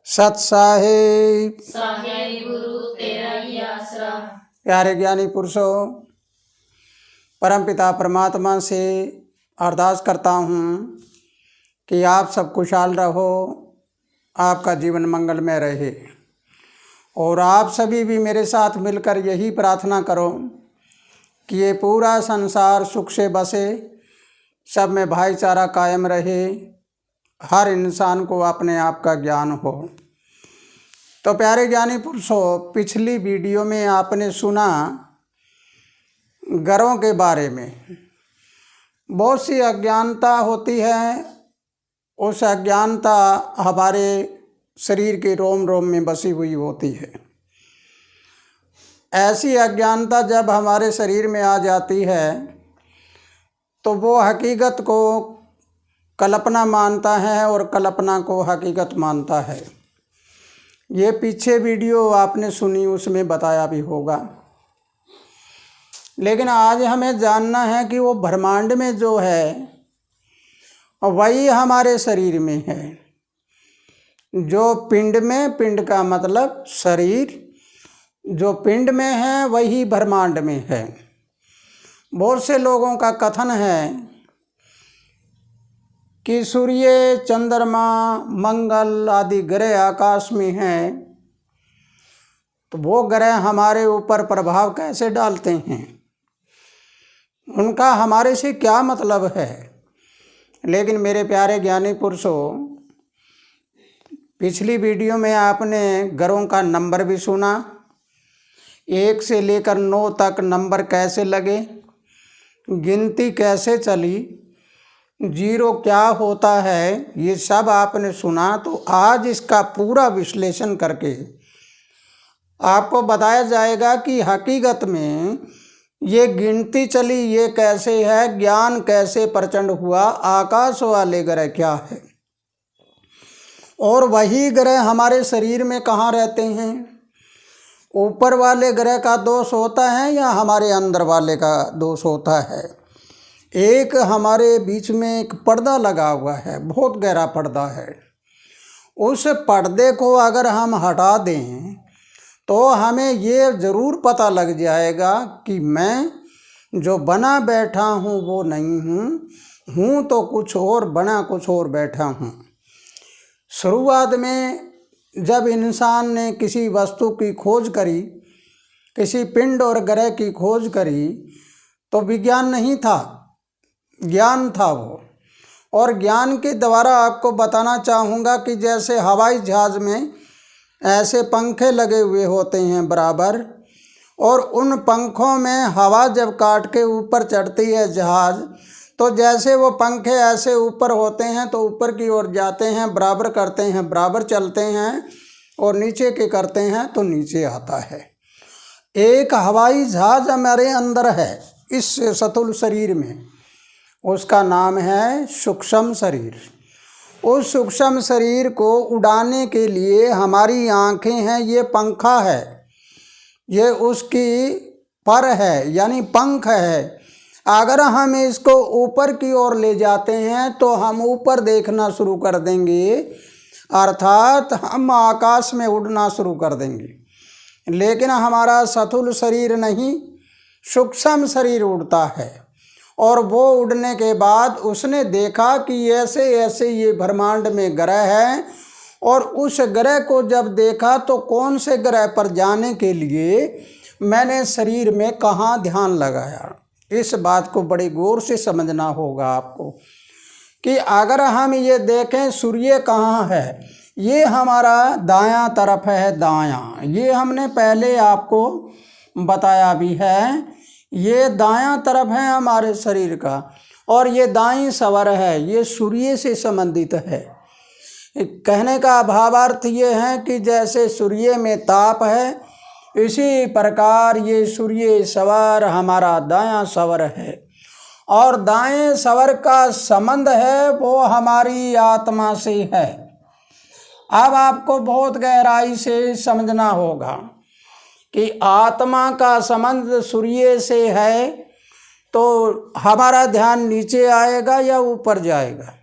सत साहिब साहेब गुरु तेरा ही आसरा। प्यारे ज्ञानी पुरुषों, परमपिता परमात्मा से अरदास करता हूँ कि आप सब खुशहाल रहो, आपका जीवन मंगलमय रहे और आप सभी भी मेरे साथ मिलकर यही प्रार्थना करो कि ये पूरा संसार सुख से बसे, सब में भाईचारा कायम रहे, हर इंसान को अपने आप का ज्ञान हो। तो प्यारे ज्ञानी पुरुषों, पिछली वीडियो में आपने सुना ग्रहों के बारे में। बहुत सी अज्ञानता होती है, उस अज्ञानता हमारे शरीर के रोम रोम में बसी हुई होती है। ऐसी अज्ञानता जब हमारे शरीर में आ जाती है तो वो हकीकत को कल्पना मानता है और कल्पना को हकीकत मानता है। ये पीछे वीडियो आपने सुनी, उसमें बताया भी होगा। लेकिन आज हमें जानना है कि वो ब्रह्मांड में जो है वही हमारे शरीर में है। जो पिंड में, पिंड का मतलब शरीर, जो पिंड में है वही ब्रह्मांड में है। बहुत से लोगों का कथन है कि सूर्य, चंद्रमा, मंगल आदि ग्रह आकाश में हैं, तो वो ग्रह हमारे ऊपर प्रभाव कैसे डालते हैं, उनका हमारे से क्या मतलब है। लेकिन मेरे प्यारे ज्ञानी पुरुषों, पिछली वीडियो में आपने ग्रहों का नंबर भी सुना, 1 से लेकर 9 तक नंबर कैसे लगे, गिनती कैसे चली, 0 क्या होता है, ये सब आपने सुना। तो आज इसका पूरा विश्लेषण करके आपको बताया जाएगा कि हकीकत में ये गिनती चली ये कैसे है, ज्ञान कैसे प्रचंड हुआ, आकाश वाले ग्रह क्या है और वही ग्रह हमारे शरीर में कहाँ रहते हैं। ऊपर वाले ग्रह का दोष होता है या हमारे अंदर वाले का दोष होता है। एक हमारे बीच में एक पर्दा लगा हुआ है, बहुत गहरा पर्दा है। उस पर्दे को अगर हम हटा दें तो हमें ये ज़रूर पता लग जाएगा कि मैं जो बना बैठा हूँ वो नहीं हूँ तो कुछ और, बना कुछ और बैठा हूँ। शुरुआत में जब इंसान ने किसी वस्तु की खोज करी, किसी पिंड और ग्रह की खोज करी, तो विज्ञान नहीं था, ज्ञान था वो। और ज्ञान के द्वारा आपको बताना चाहूँगा कि जैसे हवाई जहाज़ में ऐसे पंखे लगे हुए होते हैं बराबर, और उन पंखों में हवा जब काट के ऊपर चढ़ती है जहाज़, तो जैसे वो पंखे ऐसे ऊपर होते हैं तो ऊपर की ओर जाते हैं, बराबर करते हैं, बराबर चलते हैं, और नीचे के करते हैं तो नीचे आता है। एक हवाई जहाज़ हमारे अंदर है, इस स्थूल शरीर में, उसका नाम है सूक्ष्म शरीर। उस सूक्ष्म शरीर को उड़ाने के लिए हमारी आँखें हैं, ये पंखा है, ये उसकी पर है यानी पंख है। अगर हम इसको ऊपर की ओर ले जाते हैं तो हम ऊपर देखना शुरू कर देंगे, अर्थात हम आकाश में उड़ना शुरू कर देंगे। लेकिन हमारा स्थूल शरीर नहीं, सूक्ष्म शरीर उड़ता है। और वो उड़ने के बाद उसने देखा कि ऐसे ऐसे ये ब्रह्मांड में ग्रह है, और उस ग्रह को जब देखा तो कौन से ग्रह पर जाने के लिए मैंने शरीर में कहाँ ध्यान लगाया। इस बात को बड़े गौर से समझना होगा आपको कि अगर हम ये देखें सूर्य कहाँ है, ये हमारा दायां तरफ है, दायां, ये हमने पहले आपको बताया भी है। ये दायां तरफ है हमारे शरीर का, और ये दाईं सवर है, ये सूर्य से संबंधित है। कहने का भावार्थ ये है कि जैसे सूर्य में ताप है, इसी प्रकार ये सूर्य सवर हमारा दायां सवर है, और दाएं सवर का संबंध है वो हमारी आत्मा से है। अब आपको बहुत गहराई से समझना होगा कि आत्मा का संबंध सूर्य से है, तो हमारा ध्यान नीचे आएगा या ऊपर जाएगा।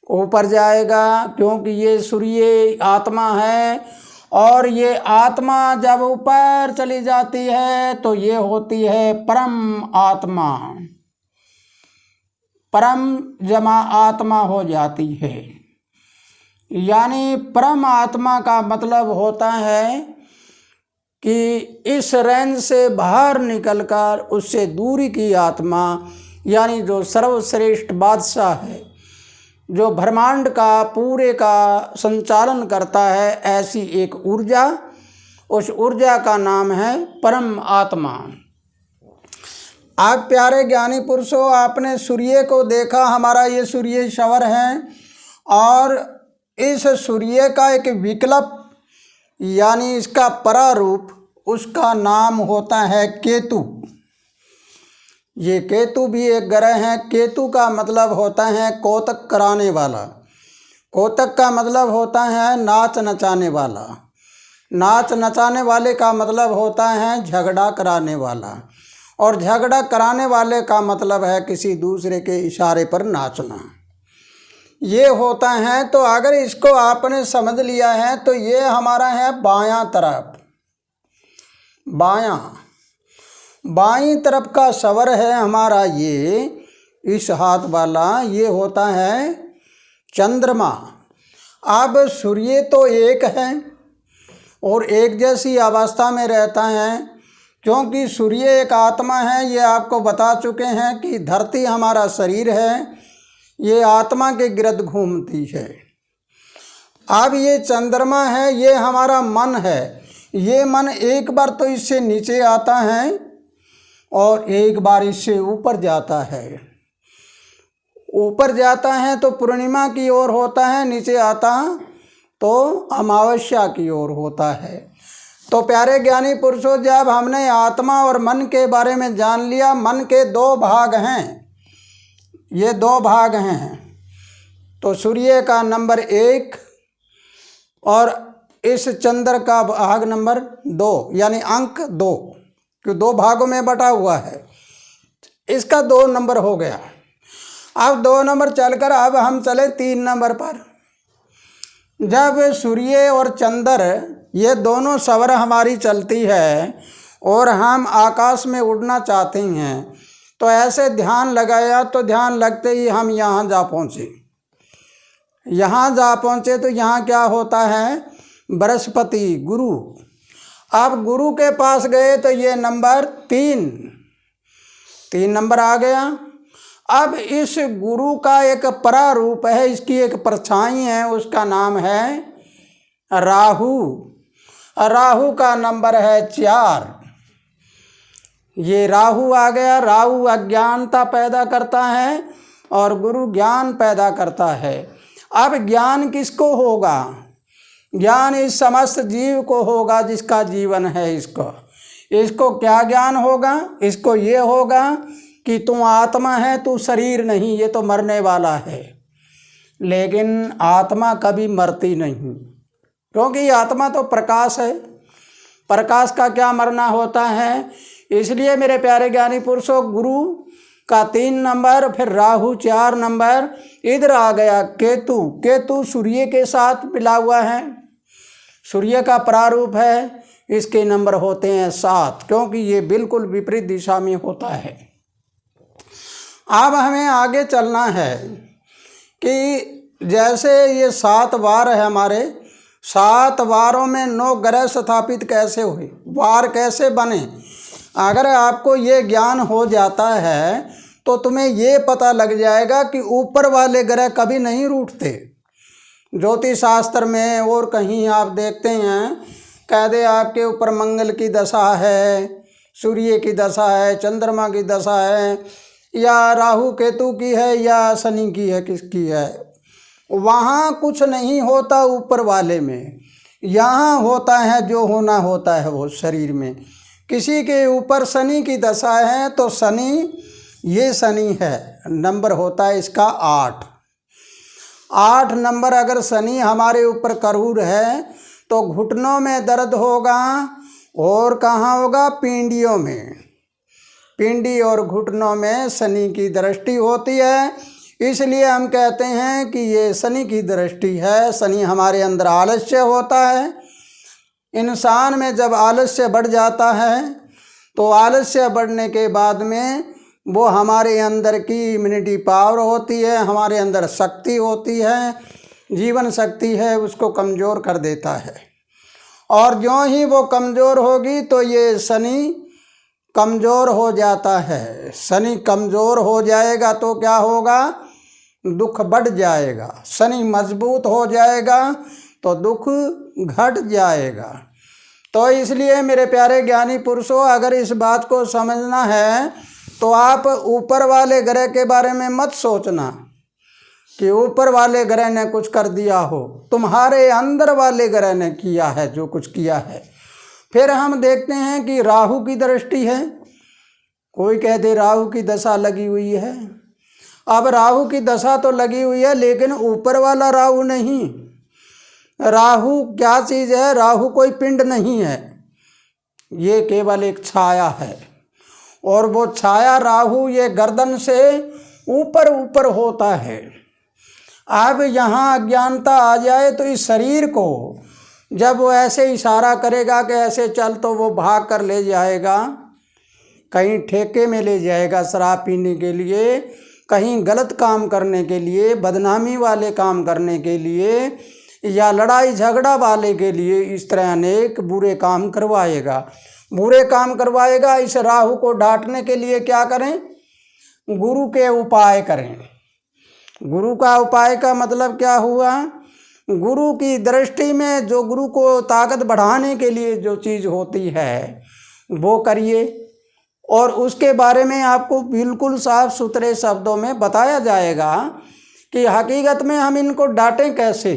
ऊपर जाएगा, क्योंकि ये सूर्य आत्मा है और ये आत्मा जब ऊपर चली जाती है तो ये होती है परम आत्मा, परम जमा आत्मा हो जाती है। यानी परम आत्मा का मतलब होता है कि इस रेंज से बाहर निकलकर उससे दूरी की आत्मा, यानी जो सर्वश्रेष्ठ बादशाह है, जो ब्रह्मांड का पूरे का संचालन करता है, ऐसी एक ऊर्जा, उस ऊर्जा का नाम है परम आत्मा। आप प्यारे ज्ञानी पुरुषों, आपने सूर्य को देखा, हमारा ये सूर्य शवर है, और इस सूर्य का एक विकल्प यानी इसका परारूप, उसका नाम होता है केतु। ये केतु भी एक ग्रह है। केतु का मतलब होता है कौतक कराने वाला। कौतक का मतलब होता है नाच नचाने वाला। नाच नचाने वाले का मतलब होता है झगड़ा कराने वाला, और झगड़ा कराने वाले का मतलब है किसी दूसरे के इशारे पर नाचना। ये होता है। तो अगर इसको आपने समझ लिया है तो ये हमारा है बायां तरफ। बाईं तरफ का सवर है हमारा ये, इस हाथ वाला, ये होता है चंद्रमा। अब सूर्य तो एक है और एक जैसी अवस्था में रहता है, क्योंकि सूर्य एक आत्मा है। ये आपको बता चुके हैं कि धरती हमारा शरीर है, ये आत्मा के गिरद घूमती है। अब ये चंद्रमा है, ये हमारा मन है। ये मन एक बार तो इससे नीचे आता है और एक बार इससे ऊपर जाता है। ऊपर जाता है तो पूर्णिमा की ओर होता है, नीचे आता तो अमावस्या की ओर होता है। तो प्यारे ज्ञानी पुरुषों, जब हमने आत्मा और मन के बारे में जान लिया, मन के दो भाग हैं, ये दो भाग हैं। तो सूर्य का नंबर 1 और इस चंद्र का भाग नंबर 2, यानी अंक 2, कि 2 भागों में बटा हुआ है। इसका 2 नंबर हो गया। अब 2 नंबर चलकर अब हम चले 3 नंबर पर। जब सूर्य और चंद्र ये दोनों सवर हमारी चलती है और हम आकाश में उड़ना चाहते हैं, तो ऐसे ध्यान लगाया तो ध्यान लगते ही हम यहाँ जा पहुँचे। यहाँ जा पहुँचे तो यहाँ क्या होता है, बृहस्पति गुरु। अब गुरु के पास गए तो ये नंबर 3 नंबर आ गया। अब इस गुरु का एक परारूप है, इसकी एक परछाई है, उसका नाम है राहु। राहु का नंबर है 4। ये राहु आ गया। राहु अज्ञानता पैदा करता है और गुरु ज्ञान पैदा करता है। अब ज्ञान किसको होगा? ज्ञान इस समस्त जीव को होगा जिसका जीवन है। इसको क्या ज्ञान होगा? इसको ये होगा कि तू आत्मा है, तू शरीर नहीं, ये तो मरने वाला है। लेकिन आत्मा कभी मरती नहीं, क्योंकि आत्मा तो प्रकाश है। प्रकाश का क्या मरना होता है? इसलिए मेरे प्यारे ज्ञानी पुरुषों, गुरु का 3 नंबर, फिर राहु 4 नंबर, इधर आ गया केतु। केतु सूर्य के साथ मिला हुआ है, सूर्य का प्रारूप है। इसके नंबर होते हैं 7, क्योंकि ये बिल्कुल विपरीत दिशा में होता है। अब हमें आगे चलना है कि जैसे ये 7 वार है हमारे, 7 वारों में 9 ग्रह स्थापित कैसे हुए, वार कैसे बने। अगर आपको ये ज्ञान हो जाता है तो तुम्हें ये पता लग जाएगा कि ऊपर वाले ग्रह कभी नहीं रूठते। ज्योतिष शास्त्र में और कहीं आप देखते हैं, कह दे आपके ऊपर मंगल की दशा है, सूर्य की दशा है, चंद्रमा की दशा है, या राहु केतु की है, या शनि की है, किसकी है। वहाँ कुछ नहीं होता ऊपर वाले में। यहाँ होता है जो होना होता है वो शरीर में। किसी के ऊपर शनि की दशा है तो शनि, ये शनि है, नंबर होता है इसका 8 नंबर। अगर शनि हमारे ऊपर करूर है तो घुटनों में दर्द होगा, और कहाँ होगा? पिंडियों में। पिंडी और घुटनों में शनि की दृष्टि होती है। इसलिए हम कहते हैं कि ये शनि की दृष्टि है। शनि हमारे अंदर आलस्य होता है। इंसान में जब आलस्य बढ़ जाता है तो आलस्य बढ़ने के बाद में वो हमारे अंदर की इम्यूनिटी पावर होती है, हमारे अंदर शक्ति होती है, जीवन शक्ति है, उसको कमज़ोर कर देता है। और ज्यों ही वो कमज़ोर होगी तो ये शनि कमज़ोर हो जाता है। शनि कमज़ोर हो जाएगा तो क्या होगा? दुख बढ़ जाएगा। शनि मजबूत हो जाएगा तो दुख घट जाएगा। तो इसलिए मेरे प्यारे ज्ञानी पुरुषों, अगर इस बात को समझना है तो आप ऊपर वाले ग्रह के बारे में मत सोचना कि ऊपर वाले ग्रह ने कुछ कर दिया हो। तुम्हारे अंदर वाले ग्रह ने किया है जो कुछ किया है। फिर हम देखते हैं कि राहु की दृष्टि है। कोई कह दे राहु की दशा लगी हुई है। अब राहु की दशा तो लगी हुई है, लेकिन ऊपर वाला राहु नहीं। राहु क्या चीज़ है? राहु कोई पिंड नहीं है, ये केवल एक छाया है। और वो छाया राहु ये गर्दन से ऊपर ऊपर होता है। अब यहाँ अज्ञानता आ जाए तो इस शरीर को जब वो ऐसे इशारा करेगा कि ऐसे चल, तो वो भाग कर ले जाएगा, कहीं ठेके में ले जाएगा शराब पीने के लिए, कहीं गलत काम करने के लिए, बदनामी वाले काम करने के लिए, या लड़ाई झगड़ा वाले के लिए। इस तरह अनेक बुरे काम करवाएगा, बुरे काम करवाएगा। इस राहु को डांटने के लिए क्या करें? गुरु के उपाय करें। गुरु का उपाय का मतलब क्या हुआ? गुरु की दृष्टि में जो गुरु को ताकत बढ़ाने के लिए जो चीज़ होती है वो करिए। और उसके बारे में आपको बिल्कुल साफ सुथरे शब्दों में बताया जाएगा कि हकीकत में हम इनको डांटें कैसे।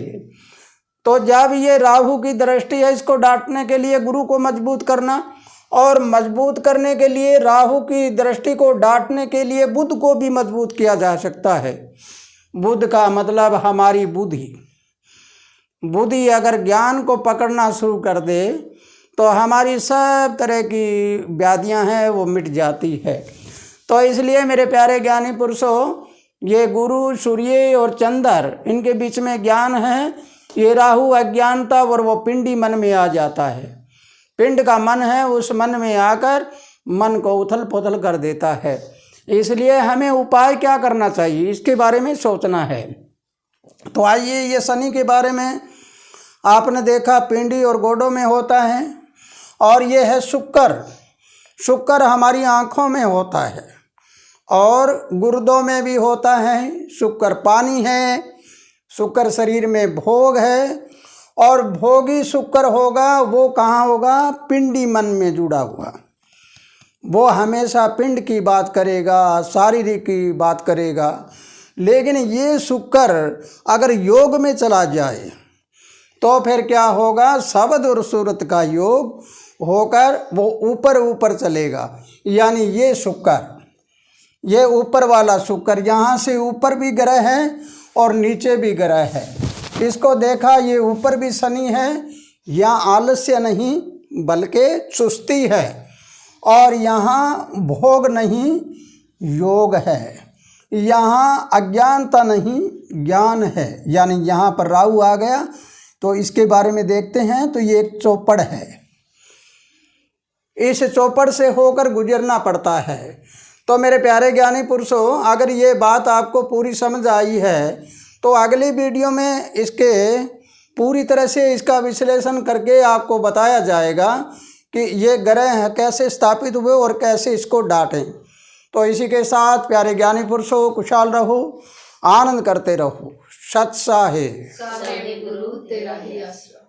तो जब ये राहु की दृष्टि है, इसको डांटने के लिए गुरु को मजबूत करना, और मजबूत करने के लिए राहु की दृष्टि को डांटने के लिए बुध को भी मजबूत किया जा सकता है। बुध का मतलब हमारी बुद्धि। बुद्धि अगर ज्ञान को पकड़ना शुरू कर दे तो हमारी सब तरह की व्याधियां हैं वो मिट जाती है। तो इसलिए मेरे प्यारे ज्ञानी पुरुषों, ये गुरु, सूर्य और चंद्र, इनके बीच में ज्ञान है। ये राहु अज्ञानता और वो पिंडी मन में आ जाता है। पिंड का मन है, उस मन में आकर मन को उथल पुथल कर देता है। इसलिए हमें उपाय क्या करना चाहिए, इसके बारे में सोचना है। तो आइए, ये शनि के बारे में आपने देखा पिंडी और गोडों में होता है। और ये है शुक्र। शुक्र हमारी आँखों में होता है और गुर्दों में भी होता है। शुक्र पानी है, शुक्र शरीर में भोग है। और भोगी शुक्र होगा वो कहाँ होगा? पिंडी मन में जुड़ा हुआ। वो हमेशा पिंड की बात करेगा, शारीरिक की बात करेगा। लेकिन ये शुक्र अगर योग में चला जाए तो फिर क्या होगा? शब्द और सूरत का योग होकर वो ऊपर ऊपर चलेगा। यानी ये शुक्र, ये ऊपर वाला शुक्र, यहाँ से ऊपर भी ग्रह है और नीचे भी ग्रह है। इसको देखा, ये ऊपर भी शनि है। यहाँ आलस्य नहीं बल्कि चुस्ती है, और यहाँ भोग नहीं योग है। यहाँ अज्ञानता नहीं ज्ञान है। यानी यहाँ पर राहु आ गया। तो इसके बारे में देखते हैं। तो ये एक चौपड़ है, इस चौपड़ से होकर गुजरना पड़ता है। तो मेरे प्यारे ज्ञानी पुरुषों, अगर ये बात आपको पूरी समझ आई है तो अगली वीडियो में इसके पूरी तरह से इसका विश्लेषण करके आपको बताया जाएगा कि ये ग्रह कैसे स्थापित हुए और कैसे इसको डांटें। तो इसी के साथ प्यारे ज्ञानी पुरुषों, खुशहाल रहो, आनंद करते रहो। सत्साहे गुरु तेरा ही आसरा।